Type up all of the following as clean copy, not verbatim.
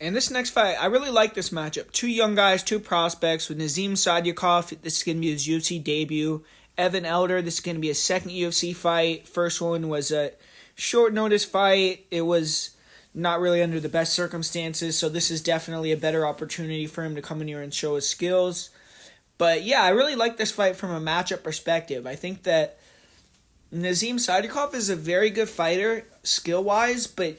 And this next fight, I really like this matchup. Two young guys, two prospects with Nazim Sadykhov. This is going to be his UFC debut. Evan Elder, this is going to be his second UFC fight. First one was a short notice fight. It was not really under the best circumstances, so this is definitely a better opportunity for him to come in here and show his skills. But yeah, I really like this fight from a matchup perspective. I think that Nazim Sadykhov is a very good fighter, skill-wise, but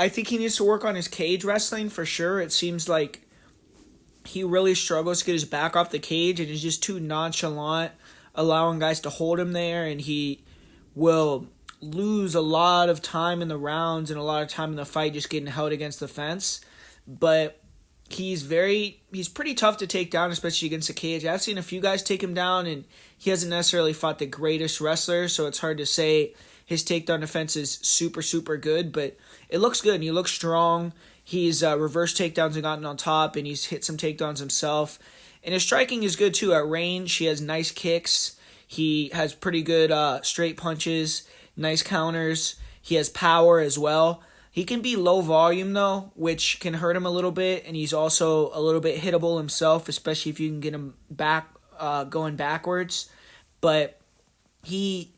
I think he needs to work on his cage wrestling for sure. It seems like he really struggles to get his back off the cage and is just too nonchalant, allowing guys to hold him there, and he will lose a lot of time in the rounds and a lot of time in the fight just getting held against the fence. But he's pretty tough to take down, especially against the cage. I've seen a few guys take him down, and he hasn't necessarily fought the greatest wrestler, so it's hard to say his takedown defense is super, super good, but it looks good, and he looks strong. He's reverse takedowns and gotten on top, and he's hit some takedowns himself. And his striking is good, too. At range, he has nice kicks. He has pretty good straight punches, nice counters. He has power as well. He can be low volume, though, which can hurt him a little bit, and he's also a little bit hittable himself, especially if you can get him back going backwards. But he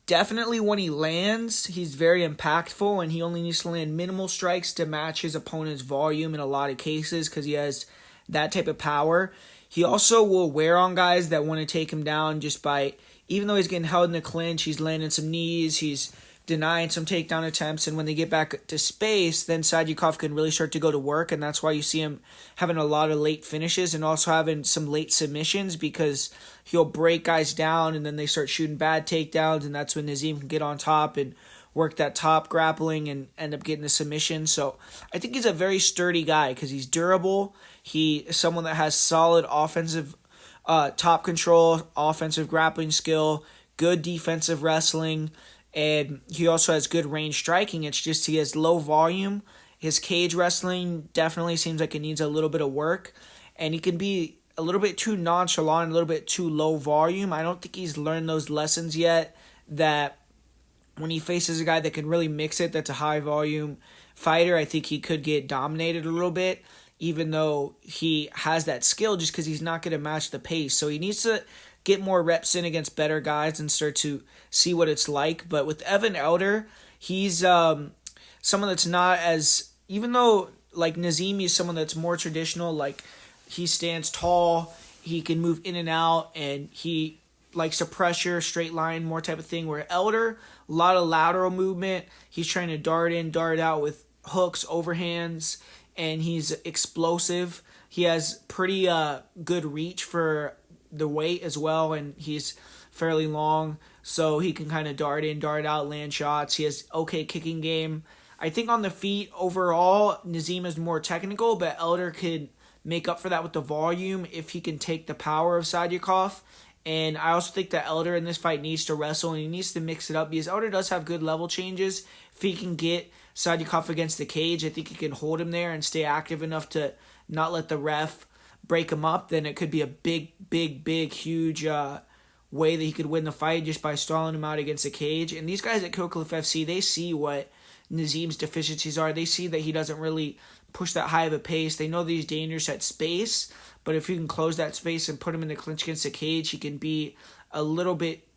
definitely, when he lands, he's very impactful, and he only needs to land minimal strikes to match his opponent's volume in a lot of cases because he has that type of power. He also will wear on guys that want to take him down just by, even though he's getting held in the clinch, he's landing some knees, he's denying some takedown attempts, and when they get back to space, then Sadykhov can really start to go to work, and that's why you see him having a lot of late finishes and also having some late submissions because he'll break guys down and then they start shooting bad takedowns, and that's when Nazim can get on top and work that top grappling and end up getting the submission. So I think he's a very sturdy guy because he's durable. He is someone that has solid offensive top control, offensive grappling skill, good defensive wrestling, and he also has good range striking. It's just he has low volume. His cage wrestling definitely seems like it needs a little bit of work, and he can be a little bit too nonchalant, a little bit too low volume. I don't think he's learned those lessons yet, that when he faces a guy that can really mix it, that's a high volume fighter, I think he could get dominated a little bit, even though he has that skill, just because he's not going to match the pace. So he needs to get more reps in against better guys and start to see what it's like. But with Evan Elder, he's someone that's not as, even though like Nazim is someone that's more traditional, like he stands tall, he can move in and out, and he likes to pressure, straight line, more type of thing, where Elder, a lot of lateral movement, he's trying to dart in, dart out with hooks, overhands, and he's explosive. He has pretty good reach for the weight as well, and he's fairly long, so he can kind of dart in, dart out, land shots. He has okay kicking game. I think on the feet, overall, Nazim is more technical, but Elder could make up for that with the volume if he can take the power of Sadykhov. And I also think that Elder in this fight needs to wrestle, and he needs to mix it up, because Elder does have good level changes. If he can get Sadykhov against the cage, I think he can hold him there and stay active enough to not let the ref break him up. Then it could be a big, huge way that he could win the fight just by stalling him out against the cage. And these guys at Killcliff FC, they see what Nazim's deficiencies are. They see that he doesn't really push that high of a pace. They know that he's dangerous at space, but if you can close that space and put him in the clinch against the cage, he can be a little bit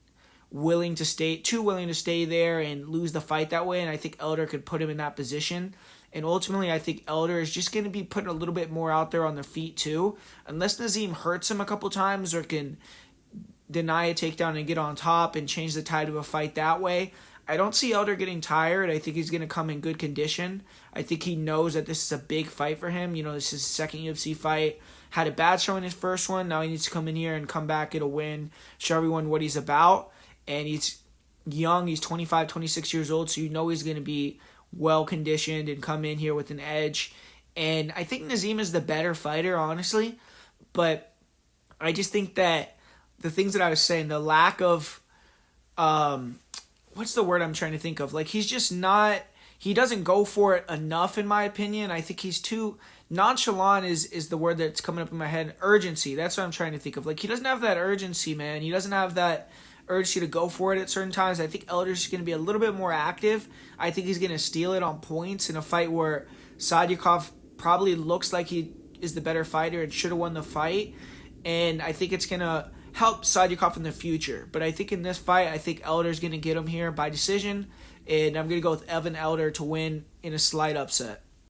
too willing to stay there and lose the fight that way. And I think Elder could put him in that position. And ultimately, I think Elder is just going to be putting a little bit more out there on the feet too. Unless Nazim hurts him a couple times or can deny a takedown and get on top and change the tide of a fight that way, I don't see Elder getting tired. I think he's going to come in good condition. I think he knows that this is a big fight for him. You know, this is his second UFC fight. Had a bad showing his first one. Now he needs to come in here and come back, get a win, show everyone what he's about. And he's young. He's 25, 26 years old, so you know he's going to be well-conditioned and come in here with an edge. And I think Nazim is the better fighter, honestly. But I just think that the things that I was saying, the lack of what's the word I'm trying to think of? Like, he's just not, he doesn't go for it enough, in my opinion. I think he's too nonchalant is the word that's coming up in my head. Urgency, that's what I'm trying to think of. Like, he doesn't have that urgency, man. He doesn't have that urgency to go for it at certain times. I think Elder's going to be a little bit more active. I think he's going to steal it on points in a fight where Sadykhov probably looks like he is the better fighter and should have won the fight. And I think it's going to help Sadykhov in the future. But I think in this fight, I think Elder's going to get him here by decision. And I'm going to go with Evan Elder to win in a slight upset.